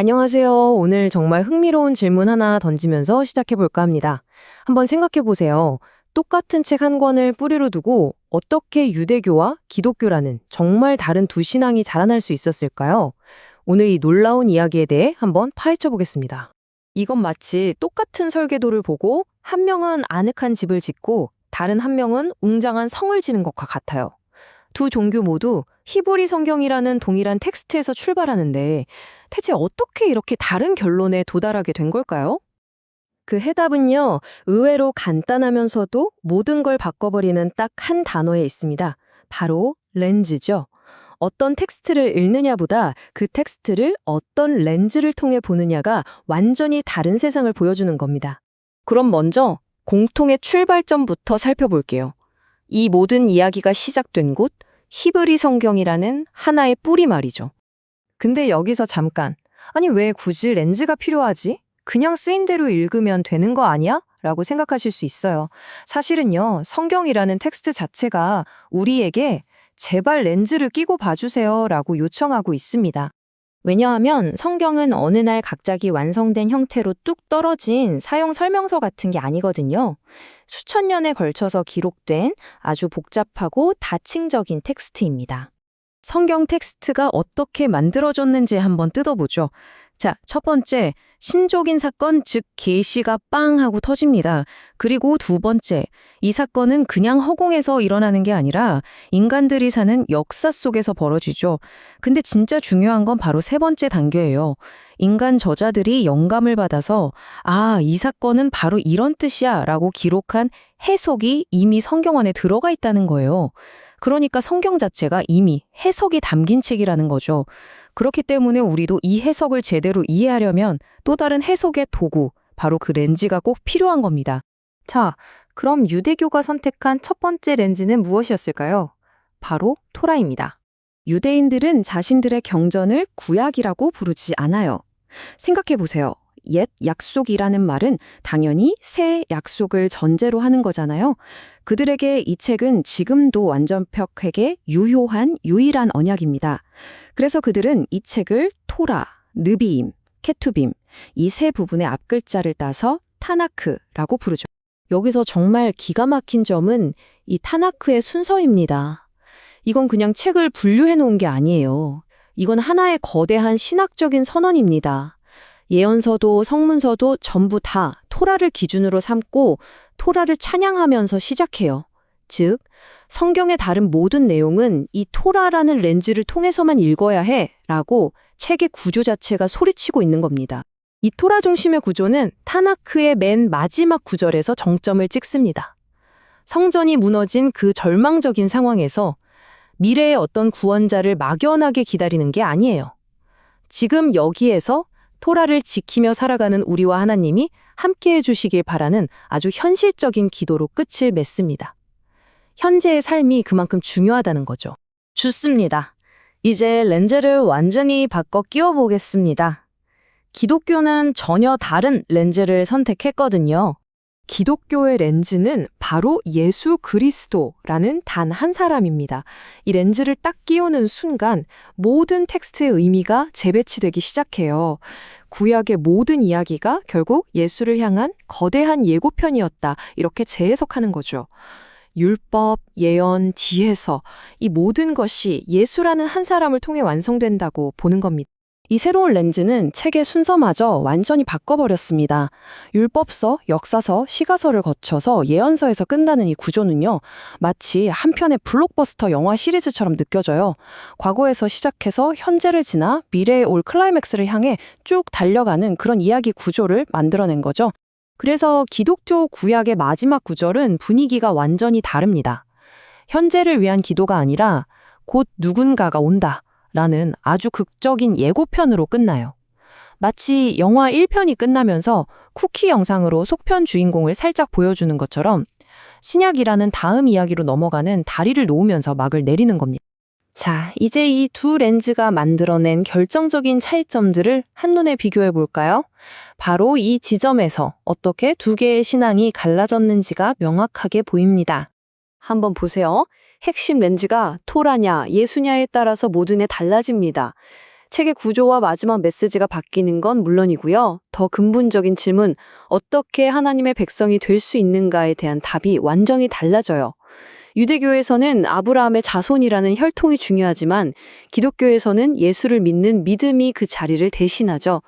안녕하세요. 오늘 정말 흥미로운 질문 하나 던지면서 시작해 볼까 합니다. 한번 생각해 보세요. 똑같은 책 한 권을 뿌리로 두고 어떻게 유대교와 기독교라는 정말 다른 두 신앙이 자라날 수 있었을까요? 오늘 이 놀라운 이야기에 대해 한번 파헤쳐 보겠습니다. 이건 마치 똑같은 설계도를 보고 한 명은 아늑한 집을 짓고 다른 한 명은 웅장한 성을 지는 것과 같아요. 두 종교 모두 히브리 성경이라는 동일한 텍스트에서 출발하는데 대체 어떻게 이렇게 다른 결론에 도달하게 된 걸까요? 그 해답은요, 의외로 간단하면서도 모든 걸 바꿔버리는 딱 한 단어에 있습니다. 바로 렌즈죠. 어떤 텍스트를 읽느냐보다 그 텍스트를 어떤 렌즈를 통해 보느냐가 완전히 다른 세상을 보여주는 겁니다. 그럼 먼저 공통의 출발점부터 살펴볼게요. 이 모든 이야기가 시작된 곳, 히브리 성경이라는 하나의 뿌리 말이죠. 근데 여기서 잠깐, 아니 왜 굳이 렌즈가 필요하지? 그냥 쓰인 대로 읽으면 되는 거 아니야? 라고 생각하실 수 있어요. 사실은요, 성경이라는 텍스트 자체가 우리에게 제발 렌즈를 끼고 봐주세요 라고 요청하고 있습니다. 왜냐하면 성경은 어느 날 갑자기 완성된 형태로 뚝 떨어진 사용 설명서 같은 게 아니거든요. 수천 년에 걸쳐서 기록된 아주 복잡하고 다층적인 텍스트입니다. 성경 텍스트가 어떻게 만들어졌는지 한번 뜯어보죠. 자, 첫 번째, 신족인 사건, 즉 계시가 빵 하고 터집니다. 그리고 두 번째, 이 사건은 그냥 허공에서 일어나는 게 아니라 인간들이 사는 역사 속에서 벌어지죠. 근데 진짜 중요한 건 바로 세 번째 단계예요. 인간 저자들이 영감을 받아서 이 사건은 바로 이런 뜻이야 라고 기록한 해석이 이미 성경 안에 들어가 있다는 거예요. 그러니까 성경 자체가 이미 해석이 담긴 책이라는 거죠. 그렇기 때문에 우리도 이 해석을 제대로 이해하려면 또 다른 해석의 도구, 바로 그 렌즈가 꼭 필요한 겁니다. 자, 그럼 유대교가 선택한 첫 번째 렌즈는 무엇이었을까요? 바로 토라입니다. 유대인들은 자신들의 경전을 구약이라고 부르지 않아요. 생각해 보세요. 옛 약속이라는 말은 당연히 새 약속을 전제로 하는 거잖아요. 그들에게 이 책은 지금도 완전perfec하게 유효한 유일한 언약입니다. 그래서 그들은 이 책을 토라, 느비임, 케투빔 이 세 부분의 앞글자를 따서 타나크라고 부르죠. 여기서 정말 기가 막힌 점은 이 타나크의 순서입니다. 이건 그냥 책을 분류해 놓은 게 아니에요. 이건 하나의 거대한 신학적인 선언입니다. 예언서도 성문서도 전부 다 토라를 기준으로 삼고 토라를 찬양하면서 시작해요. 즉, 성경의 다른 모든 내용은 이 토라라는 렌즈를 통해서만 읽어야 해 라고 책의 구조 자체가 소리치고 있는 겁니다. 이 토라 중심의 구조는 타나크의 맨 마지막 구절에서 정점을 찍습니다. 성전이 무너진 그 절망적인 상황에서 미래의 어떤 구원자를 막연하게 기다리는 게 아니에요. 지금 여기에서 토라를 지키며 살아가는 우리와 하나님이 함께해 주시길 바라는 아주 현실적인 기도로 끝을 맺습니다. 현재의 삶이 그만큼 중요하다는 거죠. 좋습니다. 이제 렌즈를 완전히 바꿔 끼워보겠습니다. 기독교는 전혀 다른 렌즈를 선택했거든요. 기독교의 렌즈는 바로 예수 그리스도라는 단 한 사람입니다. 이 렌즈를 딱 끼우는 순간 모든 텍스트의 의미가 재배치되기 시작해요. 구약의 모든 이야기가 결국 예수를 향한 거대한 예고편이었다. 이렇게 재해석하는 거죠. 율법, 예언, 지혜서 이 모든 것이 예수라는 한 사람을 통해 완성된다고 보는 겁니다. 이 새로운 렌즈는 책의 순서마저 완전히 바꿔버렸습니다. 율법서, 역사서, 시가서를 거쳐서 예언서에서 끝나는 이 구조는요, 마치 한 편의 블록버스터 영화 시리즈처럼 느껴져요. 과거에서 시작해서 현재를 지나 미래에 올 클라이맥스를 향해 쭉 달려가는 그런 이야기 구조를 만들어낸 거죠. 그래서 기독교 구약의 마지막 구절은 분위기가 완전히 다릅니다. 현재를 위한 기도가 아니라 곧 누군가가 온다. 라는 아주 극적인 예고편으로 끝나요. 마치 영화 1편이 끝나면서 쿠키 영상으로 속편 주인공을 살짝 보여주는 것처럼 신약이라는 다음 이야기로 넘어가는 다리를 놓으면서 막을 내리는 겁니다. 자, 이제 이 두 렌즈가 만들어낸 결정적인 차이점들을 한눈에 비교해 볼까요? 바로 이 지점에서 어떻게 두 개의 신앙이 갈라졌는지가 명확하게 보입니다. 한번 보세요. 핵심 렌즈가 토라냐, 예수냐에 따라서 모두에 달라집니다. 책의 구조와 마지막 메시지가 바뀌는 건 물론이고요. 더 근본적인 질문, 어떻게 하나님의 백성이 될 수 있는가에 대한 답이 완전히 달라져요. 유대교에서는 아브라함의 자손이라는 혈통이 중요하지만 기독교에서는 예수를 믿는 믿음이 그 자리를 대신하죠.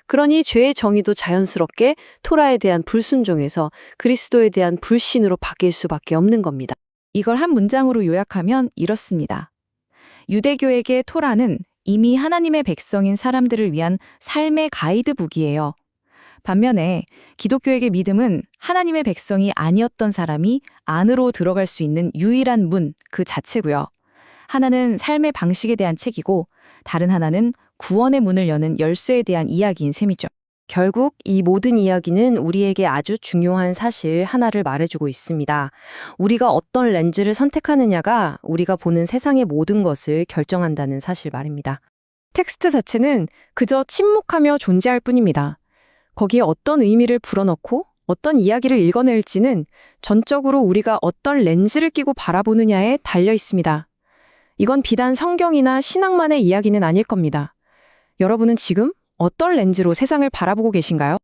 그러니 죄의 정의도 자연스럽게 토라에 대한 불순종에서 그리스도에 대한 불신으로 바뀔 수밖에 없는 겁니다. 이걸 한 문장으로 요약하면 이렇습니다. 유대교에게 토라는 이미 하나님의 백성인 사람들을 위한 삶의 가이드북이에요. 반면에 기독교에게 믿음은 하나님의 백성이 아니었던 사람이 안으로 들어갈 수 있는 유일한 문 그 자체고요. 하나는 삶의 방식에 대한 책이고 다른 하나는 구원의 문을 여는 열쇠에 대한 이야기인 셈이죠. 결국 이 모든 이야기는 우리에게 아주 중요한 사실 하나를 말해주고 있습니다. 우리가 어떤 렌즈를 선택하느냐가 우리가 보는 세상의 모든 것을 결정한다는 사실 말입니다. 텍스트 자체는 그저 침묵하며 존재할 뿐입니다. 거기에 어떤 의미를 불어넣고 어떤 이야기를 읽어낼지는 전적으로 우리가 어떤 렌즈를 끼고 바라보느냐에 달려 있습니다. 이건 비단 성경이나 신학만의 이야기는 아닐 겁니다. 여러분은 지금 어떤 렌즈로 세상을 바라보고 계신가요?